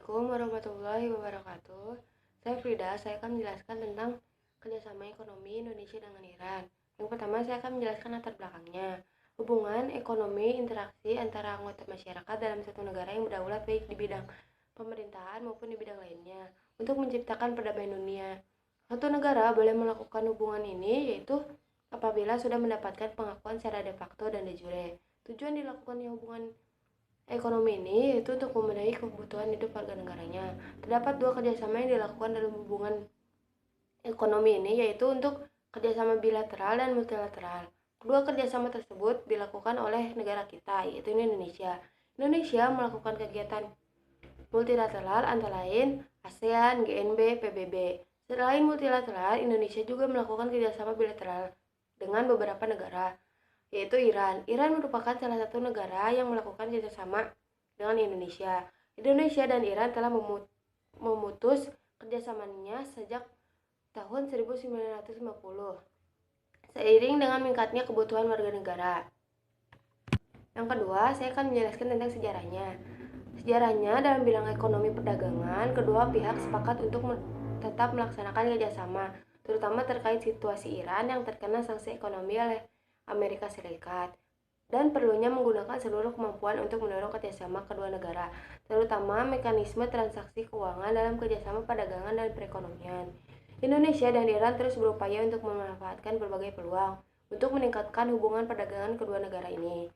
Assalamualaikum warahmatullahi wabarakatuh. Saya Frida, saya akan menjelaskan tentang kerjasama ekonomi Indonesia dengan Iran. Yang pertama, saya akan menjelaskan latar belakangnya. Hubungan ekonomi interaksi antara anggota masyarakat dalam satu negara yang berdaulat baik di bidang pemerintahan maupun di bidang lainnya untuk menciptakan perdamaian dunia. Suatu negara boleh melakukan hubungan ini yaitu apabila sudah mendapatkan pengakuan secara de facto dan de jure. Tujuan dilakukannya hubungan ekonomi ini yaitu untuk memenuhi kebutuhan hidup warga negaranya. Terdapat dua kerjasama yang dilakukan dalam hubungan ekonomi ini yaitu untuk kerjasama bilateral dan multilateral. Kedua kerjasama tersebut dilakukan oleh negara kita, yaitu Indonesia. Indonesia melakukan kegiatan multilateral antara lain ASEAN, GNB, PBB. Selain multilateral, Indonesia juga melakukan kerjasama bilateral dengan beberapa negara, yaitu Iran. Iran merupakan salah satu negara yang melakukan kerjasama dengan Indonesia. Indonesia dan Iran telah memutus kerjasamanya sejak tahun 1950, seiring dengan meningkatnya kebutuhan warga negara. Yang kedua, saya akan menjelaskan tentang sejarahnya. Sejarahnya dalam bidang ekonomi perdagangan, kedua pihak sepakat untuk tetap melaksanakan kerjasama, terutama terkait situasi Iran yang terkena sanksi ekonomi oleh Amerika Serikat, dan perlunya menggunakan seluruh kemampuan untuk mendorong kerjasama kedua negara, terutama mekanisme transaksi keuangan dalam kerjasama perdagangan dan perekonomian. Indonesia dan Iran terus berupaya untuk memanfaatkan berbagai peluang untuk meningkatkan hubungan perdagangan kedua negara ini.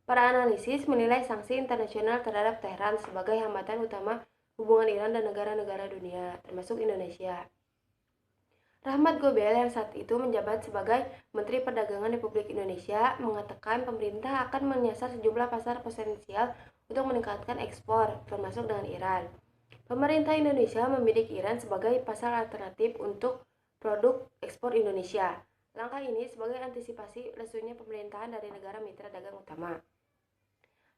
Para analisis menilai sanksi internasional terhadap Tehran sebagai hambatan utama hubungan Iran dan negara-negara dunia, termasuk Indonesia. Rahmat Gobel yang saat itu menjabat sebagai Menteri Perdagangan Republik Indonesia mengatakan pemerintah akan menyasar sejumlah pasar potensial untuk meningkatkan ekspor, termasuk dengan Iran. Pemerintah Indonesia membidik Iran sebagai pasar alternatif untuk produk ekspor Indonesia. Langkah ini sebagai antisipasi lesunya pemerintahan dari negara mitra dagang utama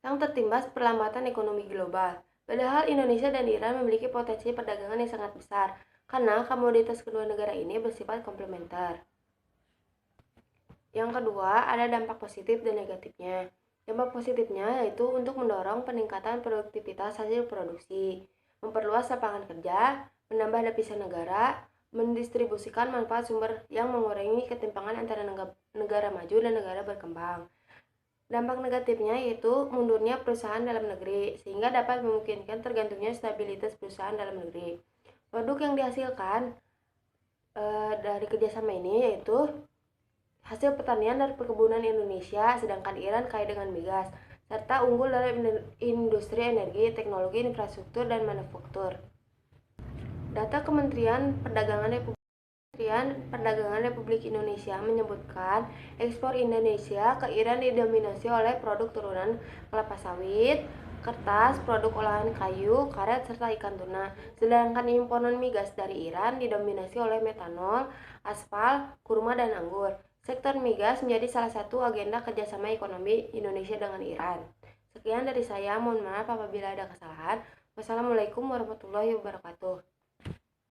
yang tertimbas perlambatan ekonomi global. Padahal Indonesia dan Iran memiliki potensi perdagangan yang sangat besar, karena komoditas kedua negara ini bersifat komplementer. Yang kedua, ada dampak positif dan negatifnya. Dampak positifnya yaitu untuk mendorong peningkatan produktivitas hasil produksi, memperluas lapangan kerja, menambah lapisan negara, mendistribusikan manfaat sumber yang mengurangi ketimpangan antara negara maju dan negara berkembang. Dampak negatifnya yaitu mundurnya perusahaan dalam negeri, sehingga dapat memungkinkan tergantungnya stabilitas perusahaan dalam negeri. Produk yang dihasilkan dari kerjasama ini yaitu hasil pertanian dan perkebunan Indonesia, sedangkan Iran kaya dengan migas, serta unggul dalam industri energi, teknologi, infrastruktur, dan manufaktur. Data Kementerian Perdagangan Republik Indonesia menyebutkan ekspor Indonesia ke Iran didominasi oleh produk turunan kelapa sawit, kertas, produk olahan kayu, karet, serta ikan tuna. Sedangkan impor migas dari Iran didominasi oleh metanol, aspal, kurma, dan anggur. Sektor migas menjadi salah satu agenda kerjasama ekonomi Indonesia dengan Iran. Sekian dari saya, mohon maaf apabila ada kesalahan. Wassalamualaikum warahmatullahi wabarakatuh.